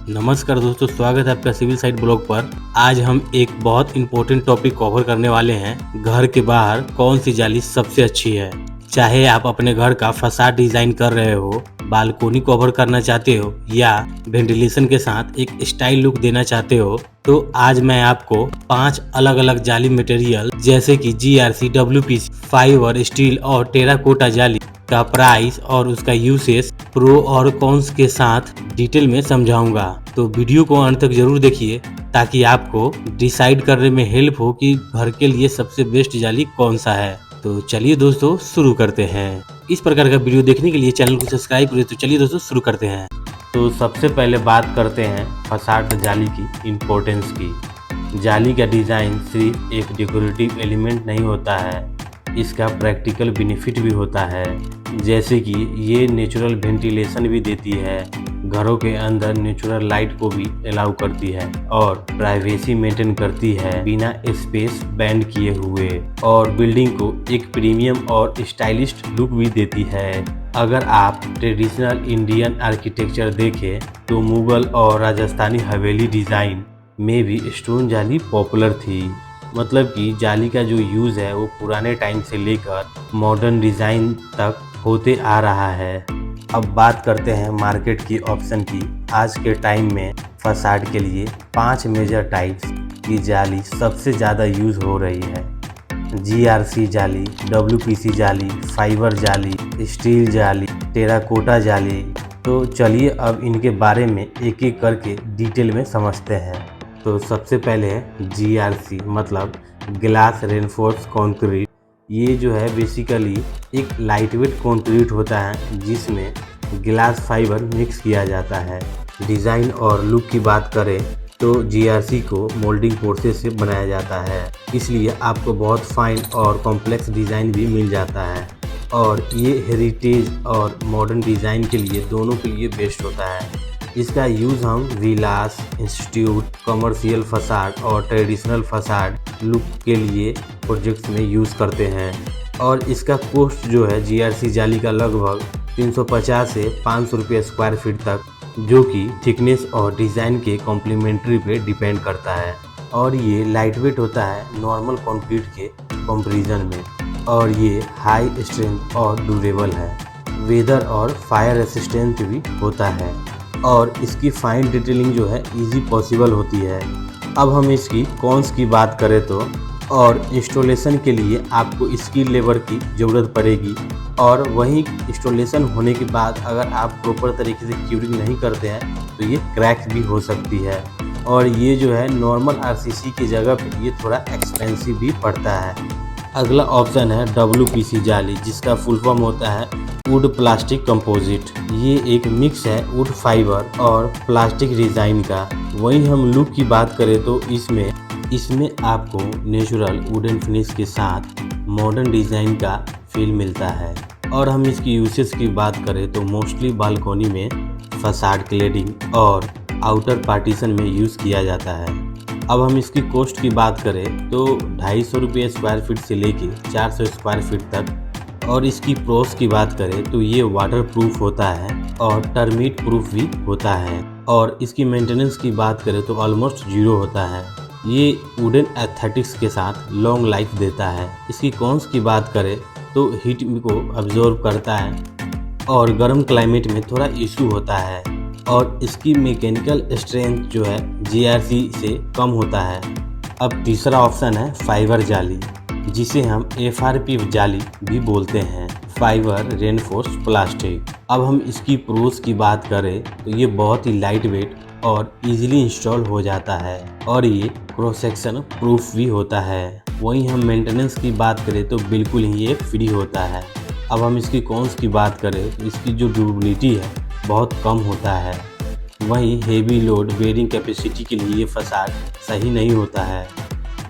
नमस्कार दोस्तों, स्वागत है आपका सिविल साइट ब्लॉग पर। आज हम एक बहुत इंपॉर्टेंट टॉपिक कवर करने वाले हैं। घर के बाहर कौन सी जाली सबसे अच्छी है। चाहे आप अपने घर का फसाड डिजाइन कर रहे हो, बालकोनी कवर करना चाहते हो या वेंटिलेशन के साथ एक स्टाइल लुक देना चाहते हो, तो आज मैं आपको 5 अलग अलग जाली मटेरियल जैसे कि GRC, WPC, फाइबर, स्टील और टेराकोटा जाली का प्राइस और उसका यूसेज, प्रो और कॉन्स के साथ डिटेल में समझाऊंगा। तो वीडियो को अंत तक जरूर देखिए ताकि आपको डिसाइड करने में हेल्प हो कि घर के लिए सबसे बेस्ट जाली कौन सा है। तो चलिए दोस्तों शुरू करते हैं। इस प्रकार का वीडियो देखने के लिए चैनल को सब्सक्राइब करिए। तो चलिए दोस्तों शुरू करते हैं। तो सबसे पहले बात करते हैं फसाड जाली की इम्पोर्टेंस की। जाली का डिज़ाइन सिर्फ एक डेकोरेटिव एलिमेंट नहीं होता है, इसका प्रैक्टिकल बेनिफिट भी होता है। जैसे कि ये नेचुरल वेंटिलेशन भी देती है, घरों के अंदर नेचुरल लाइट को भी अलाउ करती है और प्राइवेसी मेंटेन करती है बिना स्पेस बैंड किए हुए, और बिल्डिंग को एक प्रीमियम और स्टाइलिश लुक भी देती है। अगर आप ट्रेडिशनल इंडियन आर्किटेक्चर देखें तो मुगल और राजस्थानी हवेली डिज़ाइन में भी स्टोन जाली पॉपुलर थी। मतलब कि जाली का जो यूज़ है वो पुराने टाइम से लेकर मॉडर्न डिज़ाइन तक होते आ रहा है। अब बात करते हैं मार्केट की ऑप्शन की। आज के टाइम में फसाड के लिए 5 मेजर टाइप्स की जाली सबसे ज़्यादा यूज़ हो रही है। GRC जाली, WPC जाली, फाइबर जाली, स्टील जाली, टेराकोटा जाली। तो चलिए अब इनके बारे में एक एक करके डिटेल में समझते हैं। तो सबसे पहले है GRC, मतलब ग्लास रेनफोर्स कंक्रीट। ये जो है बेसिकली एक लाइटवेट कंक्रीट होता है जिसमें ग्लास फाइबर मिक्स किया जाता है। डिज़ाइन और लुक की बात करें तो GRC को मोल्डिंग प्रोसेस से बनाया जाता है, इसलिए आपको बहुत फाइन और कॉम्प्लेक्स डिज़ाइन भी मिल जाता है। और ये हेरिटेज और मॉडर्न डिज़ाइन के लिए दोनों के लिए बेस्ट होता है। इसका यूज़ हम विलास, इंस्टीट्यूट, कमर्शियल फसाड और ट्रेडिशनल फसाड लुक के लिए प्रोजेक्ट्स में यूज़ करते हैं। और इसका कॉस्ट जो है GRC जाली का लगभग 350 से 500 रुपये स्क्वायर फीट तक, जो कि थिकनेस और डिज़ाइन के कॉम्प्लीमेंट्री पे डिपेंड करता है। और ये लाइटवेट होता है नॉर्मल कंक्रीट के कंपैरिजन में, और ये हाई स्ट्रेंथ और ड्यूरेबल है। वेदर और फायर रेसिस्टेंट भी होता है, और इसकी फाइन डिटेलिंग जो है इजी पॉसिबल होती है। अब हम इसकी कॉन्स की बात करें तो, और इंस्टॉलेशन के लिए आपको स्किल लेबर की ज़रूरत पड़ेगी, और वहीं इंस्टॉलेशन होने के बाद अगर आप प्रॉपर तरीके से क्यूरिंग नहीं करते हैं तो ये क्रैक भी हो सकती है। और ये जो है नॉर्मल RCC की जगह पे ये थोड़ा एक्सपेंसिव भी पड़ता है। अगला ऑप्शन है WPC जाली, जिसका फुल फॉर्म होता है वुड प्लास्टिक कंपोजिट। ये एक मिक्स है वुड फाइबर और प्लास्टिक डिज़ाइन का। वहीं हम लुक की बात करें तो इसमें आपको नेचुरल वुडन फिनिश के साथ मॉडर्न डिज़ाइन का फील मिलता है। और हम इसकी यूसेज की बात करें तो मोस्टली बालकोनी में, फसाड क्लेडिंग और आउटर पार्टीशन में यूज़ किया जाता है। अब हम इसकी कॉस्ट की बात करें तो 250 रुपये स्क्वायर फीट से लेके 400 स्क्वायर फीट तक। और इसकी प्रोस की बात करें तो ये वाटर प्रूफ होता है और टर्मिट प्रूफ भी होता है। और इसकी मेंटेनेंस की बात करें तो ऑलमोस्ट 0 होता है। ये वुडन एस्थेटिक्स के साथ लॉन्ग लाइफ देता है। इसकी कॉन्स की बात करें तो हीट को अब्जॉर्ब करता है और गर्म क्लाइमेट में थोड़ा इशू होता है। और इसकी मैकेनिकल स्ट्रेंथ जो है GRC से कम होता है। अब तीसरा ऑप्शन है फाइबर जाली, जिसे हम FRP जाली भी बोलते हैं, फाइबर रेनफोर्स प्लास्टिक। अब हम इसकी प्रोस की बात करें तो ये बहुत ही लाइट वेट और इजीली इंस्टॉल हो जाता है, और ये क्रॉस सेक्शन प्रूफ भी होता है। वहीं हम मेंटेनेंस की बात करें तो बिल्कुल ही ये फ्री होता है। अब हम इसकी कॉन्स की बात करें तो इसकी जो ड्यूरेबिलिटी है बहुत कम होता है। वहीं हेवी लोड बेयरिंग कैपेसिटी के लिए ये फसाड सही नहीं होता है।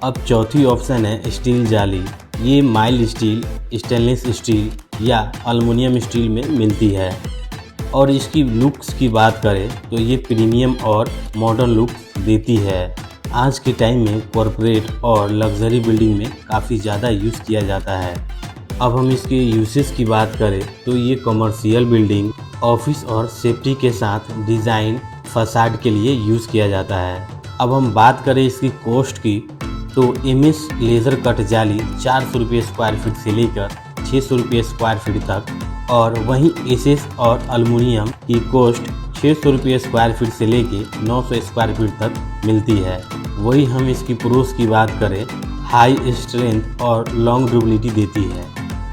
अब चौथी ऑप्शन है स्टील जाली। ये माइल्ड स्टील, स्टेनलेस स्टील या एल्युमिनियम स्टील में मिलती है। और इसकी लुक्स की बात करें तो ये प्रीमियम और मॉडर्न लुक देती है। आज के टाइम में कॉरपोरेट और लग्जरी बिल्डिंग में काफ़ी ज़्यादा यूज़ किया जाता है। अब हम इसके यूसेस की बात करें तो ये कमर्शियल बिल्डिंग, ऑफिस और सेफ्टी के साथ डिज़ाइन, फसाड के लिए यूज़ किया जाता है। अब हम बात करें इसकी कॉस्ट की, तो एमएस लेज़र कट जाली 400 रुपये स्क्वायर फीट से लेकर 600 रुपये स्क्वायर फीट तक, और वहीं एसएस और अल्मुनियम की कॉस्ट 600 रुपये स्क्वायर फीट से लेके 900 स्क्वायर फीट तक मिलती है। वही हम इसकी प्रोस की बात करें, हाई स्ट्रेंथ और लॉन्ग ड्यूरेबिलिटी देती है,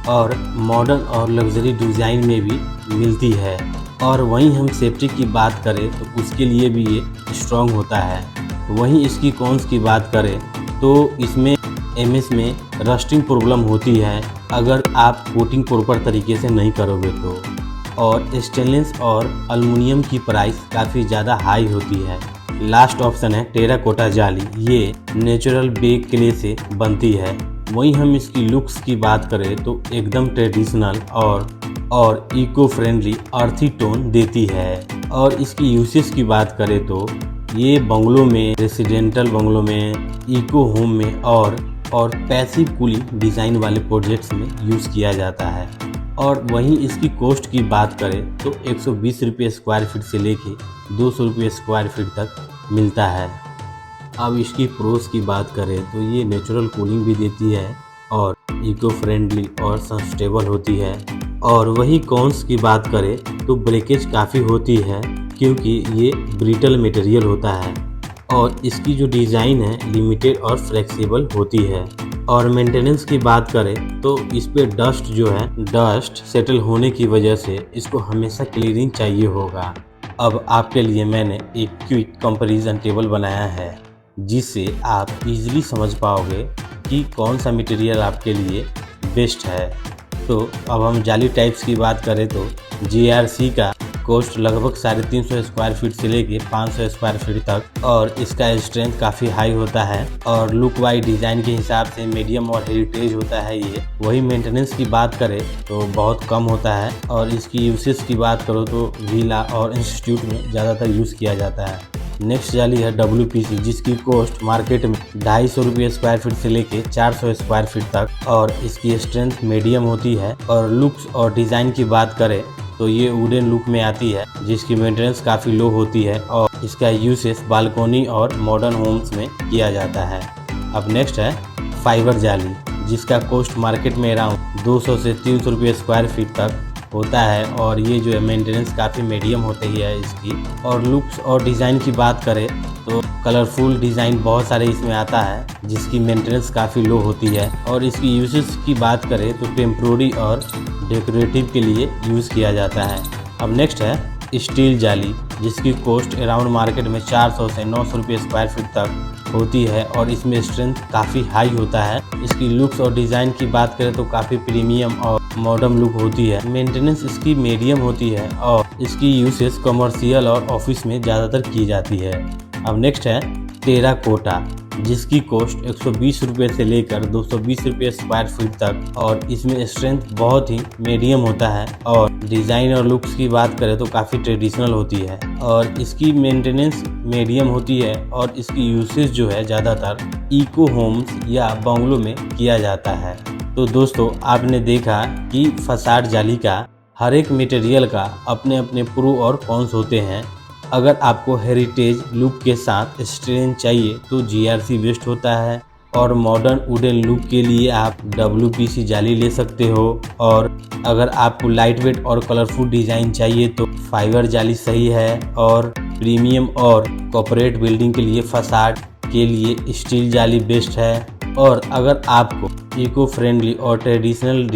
और मॉडर्न और लग्जरी डिज़ाइन में भी मिलती है। और वहीं हम सेफ्टी की बात करें तो उसके लिए भी ये स्ट्रॉन्ग होता है। वहीं इसकी कॉन्स की बात करें तो इसमें एमएस में रस्टिंग प्रॉब्लम होती है अगर आप कोटिंग प्रॉपर तरीके से नहीं करोगे तो। और स्टेनलेस और अल्मुनियम की प्राइस काफ़ी ज़्यादा हाई होती है। लास्ट ऑप्शन है टेराकोटा जाली, ये नेचुरल बेक क्ले से बनती है। वहीं हम इसकी लुक्स की बात करें तो एकदम ट्रेडिशनल और इको फ्रेंडली अर्थी टोन देती है। और इसकी यूसेस की बात करें तो ये बंगलों में, रेसिडेंटल बंगलों में, इको होम में और पैसिव कूलिंग डिज़ाइन वाले प्रोजेक्ट्स में यूज़ किया जाता है। और वहीं इसकी कॉस्ट की बात करें तो 120 रुपये स्क्वायर फीट से लेके 200 रुपये स्क्वायर फीट तक मिलता है। अब इसकी प्रोस की बात करें तो ये नेचुरल कूलिंग भी देती है और इको फ्रेंडली और सस्टेनेबल होती है। और वही कॉन्स की बात करें तो ब्रेकेज काफ़ी होती है क्योंकि ये ब्रिटल मटेरियल होता है, और इसकी जो डिज़ाइन है लिमिटेड और फ्लेक्सिबल होती है। और मेंटेनेंस की बात करें तो इस पे डस्ट सेटल होने की वजह से इसको हमेशा क्लीनिंग चाहिए होगा। अब आपके लिए मैंने एक क्विक कंपैरिजन टेबल बनाया है जिससे आप इजीली समझ पाओगे कि कौन सा मटेरियल आपके लिए बेस्ट है। तो अब हम जाली टाइप्स की बात करें तो जीआरसी का कॉस्ट लगभग 350 स्क्वायर फीट से लेके 500 स्क्वायर फीट तक, और इसका स्ट्रेंथ काफ़ी हाई होता है और लुक वाइज डिज़ाइन के हिसाब से मीडियम और हेरिटेज होता है ये। वही मेंटेनेंस की बात करें तो बहुत कम होता है। और इसकी यूसेस की बात करो तो विला और इंस्टीट्यूट में ज़्यादातर यूज़ किया जाता है। नेक्स्ट जाली है WPC, जिसकी कॉस्ट मार्केट में 250 रुपये स्क्वायर फीट से लेके 400 स्क्वायर फीट तक, और इसकी स्ट्रेंथ मीडियम होती है। और लुक्स और डिज़ाइन की बात करें तो ये वुडन लुक में आती है जिसकी मेंटेनेंस काफ़ी लो होती है, और इसका यूसेस बालकोनी और मॉडर्न होम्स में किया जाता है। अब नेक्स्ट है फाइबर जाली, जिसका कॉस्ट मार्केट में अराउंड 200 से 300 रुपये स्क्वायर फीट तक होता है, और ये जो है मेंटेनेंस काफ़ी मीडियम होती है इसकी। और लुक्स और डिज़ाइन की बात करें तो कलरफुल डिज़ाइन बहुत सारे इसमें आता है जिसकी मेंटेनेंस काफ़ी लो होती है। और इसकी यूसेस की बात करें तो टेम्प्रोरी और डेकोरेटिव के लिए यूज़ किया जाता है। अब नेक्स्ट है स्टील जाली, जिसकी कॉस्ट अराउंड मार्केट में 400 से 900 रुपये स्क्वायर फीट तक होती है, और इसमें स्ट्रेंथ काफ़ी हाई होता है। इसकी लुक्स और डिज़ाइन की बात करें तो काफ़ी प्रीमियम और मॉडर्न लुक होती है। मेंटेनेंस इसकी मीडियम होती है, और इसकी यूसेस कमर्शियल और ऑफिस में ज़्यादातर की जाती है। अब नेक्स्ट है टेराकोटा, जिसकी कॉस्ट 120 रुपये से लेकर 220 रुपये स्क्वायर फीट तक, और इसमें स्ट्रेंथ बहुत ही मीडियम होता है। और डिज़ाइन और लुक्स की बात करें तो काफ़ी ट्रेडिशनल होती है, और इसकी मेंटेनेंस मीडियम होती है, और इसकी यूसेज जो है ज़्यादातर इको होम्स या बंगलों में किया जाता है। तो दोस्तों, आपने देखा कि फसाड जाली का हर एक मटेरियल का अपने अपने प्रो और कॉन्स होते हैं। अगर आपको हेरिटेज लुक के साथ स्ट्रेंथ चाहिए तो जीआरसी बेस्ट होता है, और मॉडर्न वुडन लुक के लिए आप WPC जाली ले सकते हो। और अगर आपको लाइट वेट और कलरफुल डिज़ाइन चाहिए तो फाइबर जाली सही है। और प्रीमियम और कॉर्पोरेट बिल्डिंग के लिए फसाड के लिए स्टील जाली बेस्ट है। और अगर आपको इको फ्रेंडली और ट्रेडिशनल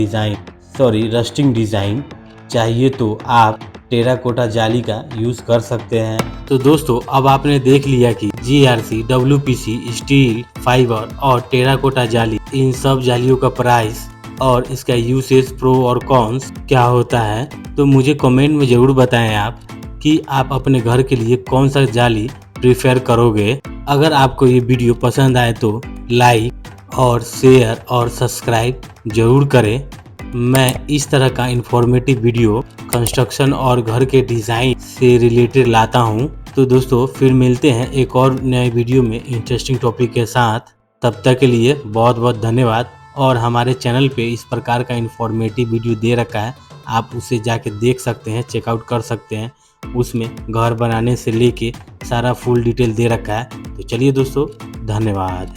रस्टिंग डिज़ाइन चाहिए तो आप टेराकोटा जाली का यूज़ कर सकते हैं। तो दोस्तों, अब आपने देख लिया कि जीआरसी, WPC, स्टील, फाइबर और टेराकोटा जाली, इन सब जालियों का प्राइस और इसका यूसेज, प्रो और कॉन्स क्या होता है। तो मुझे कमेंट में ज़रूर बताएं आप कि आप अपने घर के लिए कौन सा जाली प्रीफर करोगे। अगर आपको ये वीडियो पसंद आए तो लाइक और शेयर और सब्सक्राइब जरूर करें। मैं इस तरह का इंफॉर्मेटिव वीडियो कंस्ट्रक्शन और घर के डिज़ाइन से रिलेटेड लाता हूं। तो दोस्तों, फिर मिलते हैं एक और नए वीडियो में इंटरेस्टिंग टॉपिक के साथ। तब तक के लिए बहुत बहुत धन्यवाद। और हमारे चैनल पे इस प्रकार का इंफॉर्मेटिव वीडियो दे रखा है, आप उसे जाके देख सकते हैं, चेकआउट कर सकते हैं। उसमें घर बनाने से लेके सारा फुल डिटेल दे रखा है। तो चलिए दोस्तों, धन्यवाद।